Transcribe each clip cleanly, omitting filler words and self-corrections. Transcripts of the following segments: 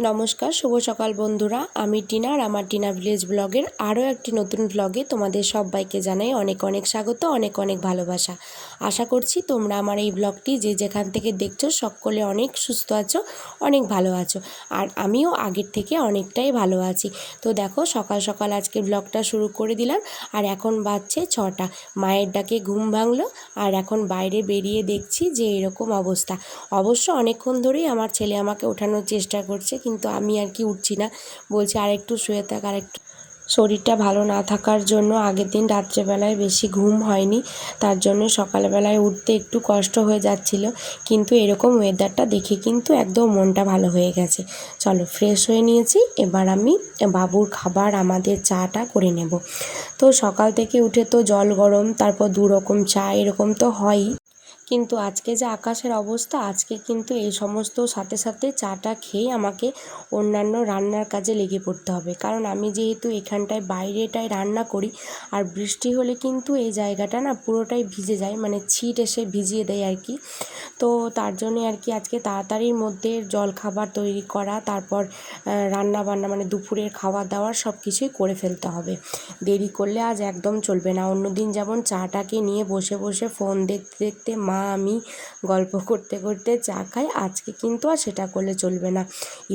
নমস্কার, শুভ সকাল বন্ধুরা। আমি টিনা আর আমার টিনা ভিলেজ ব্লগের আরও একটি নতুন ব্লগে তোমাদের সবাইকে জানাই অনেক অনেক স্বাগত, অনেক অনেক ভালোবাসা। আশা করছি তোমরা আমার এই ব্লগটি যে যেখান থেকে দেখছো সকলে অনেক সুস্থ আছো, অনেক ভালো আছো। আর আমিও আগের থেকে অনেকটাই ভালো আছি। তো দেখো, সকাল সকাল আজকে ব্লগটা শুরু করে দিলাম। আর এখন বাজছে 6টা। মায়ের ডাকে ঘুম ভাঙলো আর এখন বাইরে বেরিয়ে দেখছি যে এরকম অবস্থা। অবশ্য অনেকক্ষণ ধরেই আমার ছেলে আমাকে ওঠানোর চেষ্টা করছে, কিন্তু আমি আর কি উঠছি না। বলছি আরেকটু শুয়ে থাক, আরেকটু। শরীরটা ভালো না থাকার জন্য আগের দিন রাত্রেবেলায় বেশি ঘুম হয়নি, তার জন্য সকালবেলায় উঠতে একটু কষ্ট হয়ে যাচ্ছিল। কিন্তু এরকম ওয়েদারটা দেখে কিন্তু একদম মনটা ভালো হয়ে গেছে। চলো, ফ্রেশ হয়ে নিয়েছি, এবার আমি বাবুর খাবার আমাদের চাটা করে নেব। তো সকাল থেকে উঠে তো জল গরম, তারপর 2 রকম চা, এরকম তো হয়ই। কিন্তু আজকে যে আকাশের অবস্থা, আজকে কিন্তু এই সমস্ত সাথে সাথে চাটা খেয়ে আমাকে অন্যান্য রান্নার কাজে লেগে পড়তে হবে। কারণ আমি যেহেতু এখানটায় বাইরেটায় রান্না করি, আর বৃষ্টি হলে কিন্তু এই জায়গাটা না পুরোটাই ভিজে যায়, মানে ছিট এসে ভিজিয়ে দেয় আর কি। তো তার জন্যে আর কি আজকে তাড়াতাড়ির মধ্যে জলখাবার তৈরি করা, তারপর রান্না বান্না মানে দুপুরের খাওয়া দাওয়ার সব কিছুই করে ফেলতে হবে। দেরি করলে আজ একদম চলবে না। অন্যদিন যেমন চাটাকে নিয়ে বসে বসে ফোন দেখতে দেখতে মা আমি গল্প করতে করতে চা খাই, আজকে কিন্তু আর সেটা করলে চলবে না।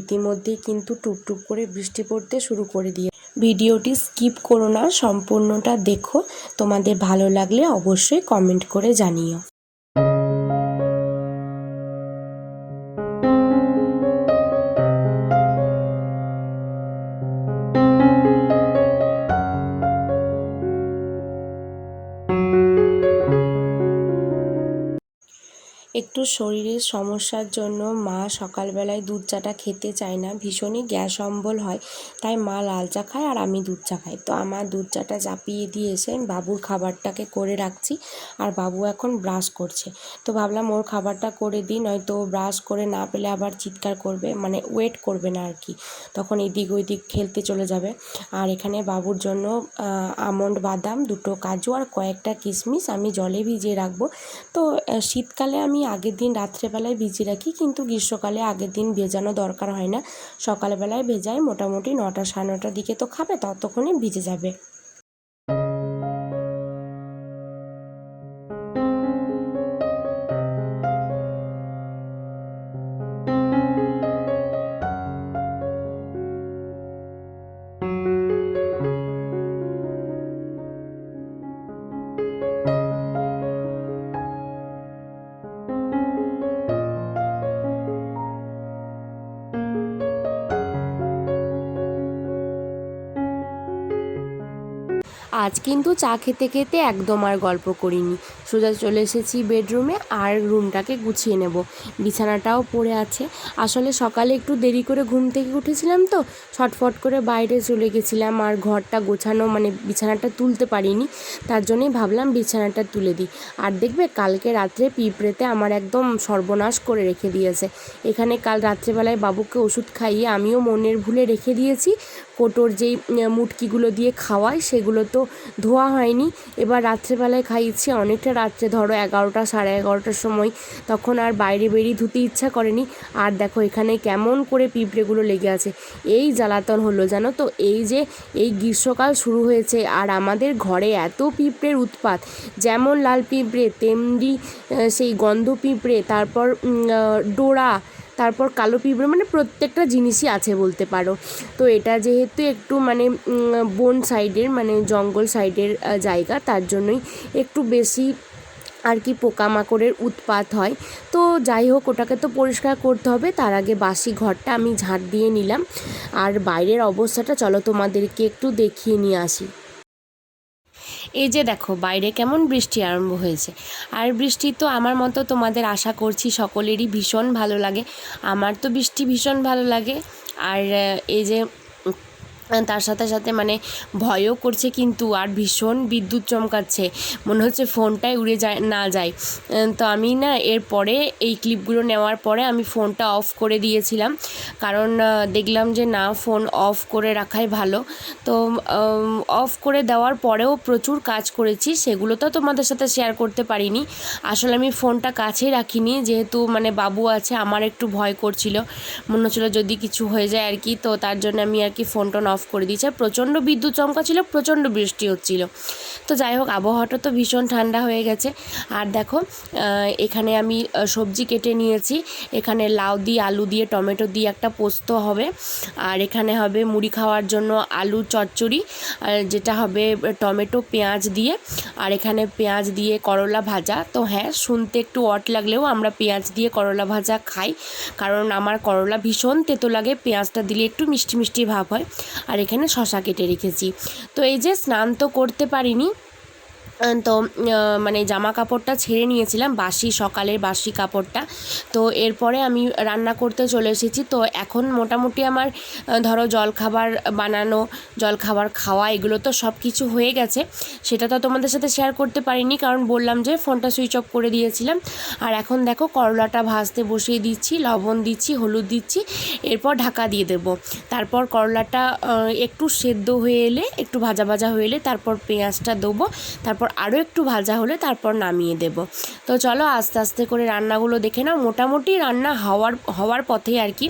ইতিমধ্যেই কিন্তু টুপটুপ করে বৃষ্টি পড়তে শুরু করে দিয়ে। ভিডিওটি স্কিপ করো না, সম্পূর্ণটা দেখো। তোমাদের ভালো লাগলে অবশ্যই কমেন্ট করে জানিও। একটু শরীরের সমস্যার জন্য মা সকালবেলায় দুধ চাটা খেতে চায় না, ভীষণই গ্যাস অম্বল হয়। তাই মা লাল চা খায় আর আমি দুধ চা খাই। তো আমার দুধ চাটা চাপিয়ে দিয়ে এসে বাবুর খাবারটাকে করে রাখছি। আর বাবু এখন ব্রাশ করছে, তো ভাবলাম ওর খাবারটা করে দিই, নয়তো ব্রাশ করে না পেলে আবার চিৎকার করবে, মানে ওয়েট করবে না আর কি, তখন এদিক ওইদিক খেলতে চলে যাবে। আর এখানে বাবুর জন্য আমন্ড বাদাম, 2টো কাজু আর কয়েকটা কিশমিশ আমি জলে ভিজিয়ে রাখবো। তো শীতকালে আমি আগের দিন রাত্রেবেলায় ভিজিয়ে রাখি, কিন্তু গ্রীষ্মকালে আগের দিন ভেজানো দরকার হয় না। সকালবেলায় ভেজাই, মোটামুটি 9টা 9:30টার দিকে তো খাবে, ততক্ষণে ভিজে যাবে। আজ কিন্তু চা খেতে খেতে একদম আর গল্প করিনি, সোজা চলে এসেছি বেডরুমে আর রুমটাকে গুছিয়ে নেব। বিছানাটাও পড়ে আছে। আসলে সকালে একটু দেরি করে ঘুম থেকে উঠেছিলাম, তো ছটফট করে বাইরে চলে গেছিলাম আর ঘরটা গোছানো মানে বিছানাটা তুলতে পারিনি। তার জন্যই ভাবলাম বিছানাটা তুলে দিই। আর দেখবে কালকে রাত্রে পিঁপড়েতে আমার একদম সর্বনাশ করে রেখে দিয়েছে। এখানে কাল রাত্রেবেলায় বাবুকে ওষুধ খাইয়ে আমিও মনের ভুলে রেখে দিয়েছি কোটোর যেই মুটকিগুলো দিয়ে খাওয়াই, সেগুলো তো ধোয়া হয়নি। এবার রাত্রেবেলায় খাইয়েছি অনেকটা রাত্রে, ধরো 11টা 11:30টার সময়, তখন আর বাইরে বেরিয়ে ধুতে ইচ্ছা করেনি। আর দেখো এখানে কেমন করে পিঁপড়েগুলো লেগে আছে। এই জ্বালাতন হলো জানো তো, এই যে এই গ্রীষ্মকাল শুরু হয়েছে আর আমাদের ঘরে এত পিঁপড়ের উৎপাত, যেমন লাল পিঁপড়ে তেমনি সেই গন্ধ পিঁপড়ে, তারপর ডোরা, তারপর কালো পিঁপড়ে, মানে প্রত্যেকটা জিনিসই আছে বলতে পারো। তো এটা যেহেতু একটু মানে বন সাইডের মানে জঙ্গল সাইডের জায়গা, তার জন্যই একটু বেশি আর কি পোকামাকড়ের উৎপাত হয়। তো যাই হোক, ওটাকে তো পরিষ্কার করতে হবে, তার আগে বাসি ঘরটা আমি ঝাঁট দিয়ে নিলাম। আর বাইরের অবস্থাটা চলো তোমাদেরকে একটু দেখিয়ে নিয়ে আসি। এই যে দেখো বাইরে কেমন বৃষ্টি আরম্ভ হয়েছে। আর বৃষ্টি তো আমার মতো তোমাদের আশা করছি সকলেরই ভীষণ ভালো লাগে। আমার তো বৃষ্টি ভীষণ ভালো লাগে। আর এই যে তার সাথে সাথে মানে ভয়ও করছে কিন্তু, আর ভীষণ বিদ্যুৎ চমকাচ্ছে, মনে হচ্ছে ফোনটাই উড়ে যায় না যায়। তো আমি না এরপরে এই ক্লিপগুলো নেওয়ার পরে আমি ফোনটা অফ করে দিয়েছিলাম, কারণ দেখলাম যে না, ফোন অফ করে রাখাই ভালো। তো অফ করে দেওয়ার পরেও প্রচুর কাজ করেছি, সেগুলো তো তোমাদের সাথে শেয়ার করতে পারিনি। আসলে আমি ফোনটা কাছেই রাখিনি, যেহেতু মানে বাবু আছে, আমার একটু ভয় করছিল, মনে হচ্ছিলো যদি কিছু হয়ে যায় আর কি। তো তার জন্য আমি আর কি ফোন টোন অফ করে দিয়েছি। প্রচণ্ড বিদ্যুৎ চমকা ছিল, প্রচণ্ড বৃষ্টি হচ্ছিল। তো যাই হোক, আবহাওয়াটা তো ভীষণ ঠান্ডা হয়ে গেছে। আর দেখো এখানে আমি সবজি কেটে নিয়েছি। এখানে লাউ দিয়ে, আলু দিয়ে, টমেটো দিয়ে একটা পোস্ত হবে। আর এখানে হবে মুড়ি খাওয়ার জন্য আলু চচ্চড়ি, যেটা হবে টমেটো পেঁয়াজ দিয়ে। আর এখানে পেঁয়াজ দিয়ে করলা ভাজা। তো হ্যাঁ, শুনতে একটু অড লাগলেও আমরা পেঁয়াজ দিয়ে করলা ভাজা খাই, কারণ আমার করলা ভীষণ তেতো লাগে, পেঁয়াজটা দিলে একটু মিষ্টি মিষ্টি ভাব হয়। আর এখানে শশা কেটে রেখেছি। তো এই যে স্নান তো করতে পারিনি, তো মানে জামা কাপড়টা ছেড়ে নিয়েছিলাম, সকালের বাসি কাপড়টা। তো এরপরে আমি রান্না করতে চলে এসেছি। তো এখন মোটামুটি আমার ধরো জলখাবার বানানো, জলখাবার খাওয়া, এগুলো তো সব কিছু হয়ে গেছে। সেটা তো তোমাদের সাথে শেয়ার করতে পারিনি, কারণ বললাম যে ফোনটা সুইচ অফ করে দিয়েছিলাম। আর এখন দেখো করলাটা ভাজতে বসিয়ে দিচ্ছি, লবণ দিচ্ছি, হলুদ দিচ্ছি, এরপর ঢাকা দিয়ে দেব। তারপর করলাটা একটু সেদ্ধ হয়ে এলে, একটু ভাজা ভাজা হয়ে এলে তারপর পেঁয়াজটা দেবো, তারপর আরও একটু ভাজা হলে তারপর নামিয়ে দেব। তো চলো আস্তে আস্তে করে রান্নাগুলো দেখে নাও। মোটামুটি রান্না হওয়ার পথেই আর কি।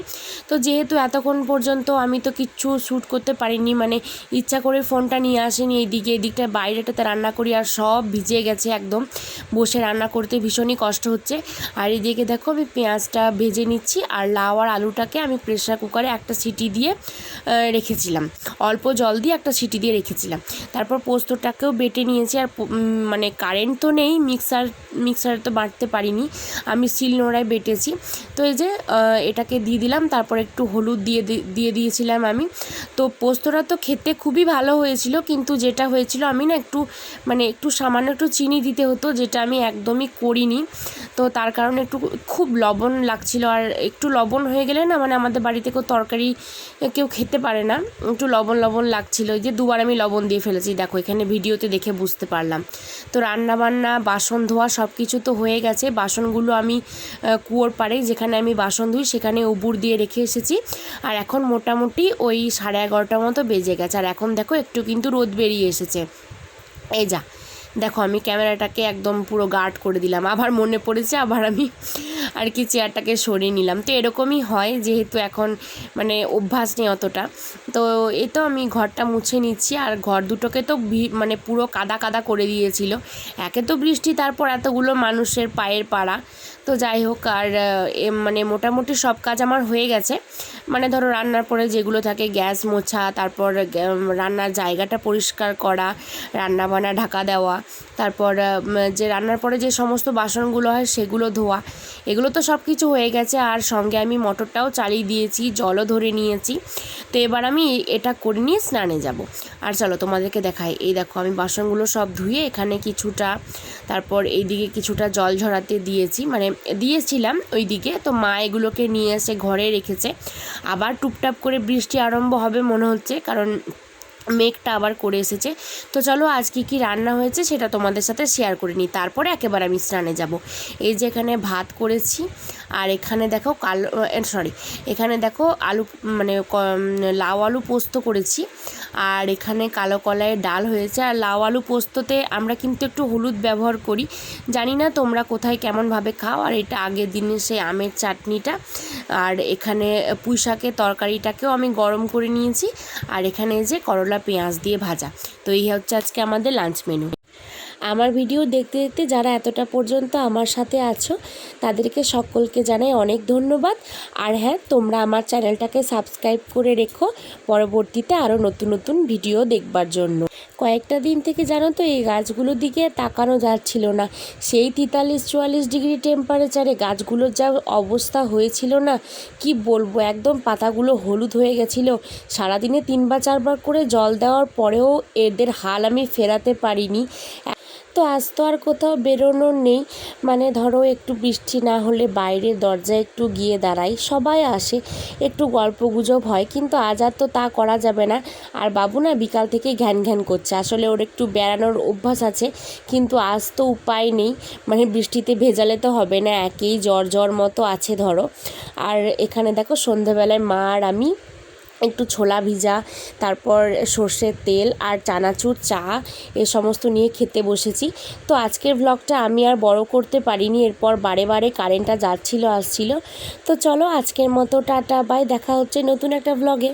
তো যেহেতু এতক্ষণ পর্যন্ত আমি তো কিচ্ছু শ্যুট করতে পারিনি, মানে ইচ্ছা করে ফোনটা নিয়ে আসিনি এদিকটা বাইরেটাতে রান্না করি, আর সব ভিজে গেছে একদম, বসে রান্না করতে ভীষণই কষ্ট হচ্ছে। আর এদিকে দেখো আমি পেঁয়াজটা ভেজে নিচ্ছি, আর লাউ আর আলুটাকে আমি প্রেসার কুকারে একটা সিটি দিয়ে রেখেছিলাম, অল্প জল দিয়ে একটা সিটি দিয়ে রেখেছিলাম। তারপর পোস্তটাকেও বেটে নিয়েছি। আর মানে কারেন্ট তো নেই, মিক্সারে তো বাটতে পারিনি, আমি শিলনোড়ায় বেটেছি। তো এই যে এটাকে দিয়ে দিলাম, তারপর একটু হলুদ দিয়ে দিয়েছিলাম আমি। তো পোস্তটা তো খেতে খুবই ভালো হয়েছিল, কিন্তু যেটা হয়েছিল আমি না একটু সামান্য একটু চিনি দিতে হতো, যেটা আমি একদমই করিনি। তো তার কারণে খুব লবণ লাগছিল। আর একটু লবণ হয়ে গেলে না, মানে আমাদের বাড়িতে তরকারি কেউ খেতে পারে না, একটু লবণ লাগছিল। এই যে দুবার আমি লবণ দিয়ে ফেলেছি, দেখো এখানে ভিডিওতে দেখে বুঝতে পারলাম। তো রান্না বান্না, বাসন ধোয়া সব কিছু তো হয়ে গেছে। বাসনগুলো আমি কুয়োর পাড়ে যেখানে আমি বাসন ধুই সেখানে উবুর দিয়ে রেখে এসেছি। আর এখন মোটামুটি ওই 11:30 মতো বেজে গেছে। আর এখন দেখো একটু কিন্তু রোদ বেরিয়ে এসেছে। এই যা দেখো, আমি ক্যামেরাটাকে একদম পুরো গার্ড করে দিলাম, আবার মনে পড়েছে, আবার আমি আর কি চেয়ারটাকে সরিয়ে নিলাম। তো এরকমই হয়, যেহেতু এখন মানে অভ্যাস নেই অতটা। তো এই তো আমি ঘরটা মুছে নিচ্ছি। আর ঘর দুটোকে তো মানে পুরো কাদা কাদা করে দিয়েছিল, একে তো বৃষ্টি, তারপর এতগুলো মানুষের পায়ের পাড়া। তো যাই হোক, আর মানে মোটামুটি সব কাজ আমার হয়ে গেছে। মানে ধরো রান্নার পরে যেগুলো থাকে, গ্যাস মোছা, তারপর রান্নার জায়গাটা পরিষ্কার করা, রান্না বান্না ঢাকা দেওয়া, তারপর যে রান্নার পরে যে সমস্ত বাসনগুলো হয় সেগুলো ধোয়া, এগুলো তো সব কিছু হয়ে গেছে। আর সঙ্গে আমি মোটরটাও চালিয়ে দিয়েছি, জলও ধরে নিয়েছি। তো এবার আমি এটা করে নিয়ে স্নানে যাব। আর চলো তোমাদেরকে দেখাই। এই দেখো আমি বাসনগুলো সব ধুয়ে এখানে কিছুটা, তারপর এইদিকে কিছুটা জল ঝরাতে দিয়েছিলাম ওইদিকে। তো মা এগুলোকে নিয়ে এসে ঘরে রেখেছে। আবার টুপটাপ করে বৃষ্টি আরম্ভ হবে মনে হচ্ছে, কারণ মেঘটা আবার করে এসেছে। তো চলো আজ কি রান্না হয়েছে সেটা তোমাদের সাথে শেয়ার করে নিই, তারপরে একেবারে আমি স্নানে যাব। এই যে এখানে ভাত করেছি, আর এখানে দেখো এখানে দেখো আলু লাউ আলু পোস্ত করেছি। আর এখানে কালো কলাইয়ের ডাল হয়েছে। আর লাউ আলু পোস্ততে আমরা কিন্তু একটু হলুদ ব্যবহার করি, জানি না তোমরা কোথায় কেমনভাবে খাও। আর এটা আগের দিনের সেই আমের চাটনিটা। আর এখানে পুঁই শাকের তরকারিটাকেও আমি গরম করে নিয়েছি। আর এখানে যে করলা পেঁয়াজ দিয়ে ভাজা। তো এই হচ্ছে আজকে আমাদের লাঞ্চ মেনু। আমার ভিডিও দেখতে দেখতে যারা এতটা পর্যন্ত আমার সাথে আছো তাদেরকে সকলকে জানাই অনেক ধন্যবাদ। আর হ্যাঁ, তোমরা আমার চ্যানেলটাকে সাবস্ক্রাইব করে রেখো পরবর্তীতে আরও নতুন নতুন ভিডিও দেখবার জন্য। কয়েকটা দিন থেকে জানো তো এই গাছগুলোর দিকে তাকানো যাচ্ছিল না, সেই 43-44 ডিগ্রি টেম্পারেচারে গাছগুলোর যা অবস্থা হয়েছিল না, কি বলবো, একদম পাতাগুলো হলুদ হয়ে গেছিলো। সারাদিনে 3 বা 4 বার করে জল দেওয়ার পরেও এদের হাল আমি ফেরাতে পারিনি। তো আজ তো আর কোথাও বেরোনোর নেই, মানে ধরো একটু বৃষ্টি না হলে বাইরের দরজায় একটু গিয়ে দাঁড়াই, সবাই আসে, একটু গল্পগুজব হয়, কিন্তু আজ আর তো তা করা যাবে না। আর বাবু না বিকাল থেকে ঘ্যান ঘ্যান করছে, আসলে ওর একটু বেড়ানোর অভ্যাস আছে, কিন্তু আজ তো উপায় নেই, মানে বৃষ্টিতে ভেজালে তো হবে না, একেই জ্বর জ্বর মতো আছে ধরো। আর এখানে দেখো সন্ধেবেলায় মা আর আমি একটু ছোলা ভিজা, তারপর সর্ষের তেল আর চানাচুর চা এ সমস্ত নিয়ে খেতে বসেছি। তো আজকের ব্লগটা আমি আর বড় করতে পারিনি, এরপর বারে বারে কারেন্টটা যাচ্ছিল আসছিল। তো চলো আজকের মতো টাটা বাই, দেখা হচ্ছে নতুন একটা ব্লগে।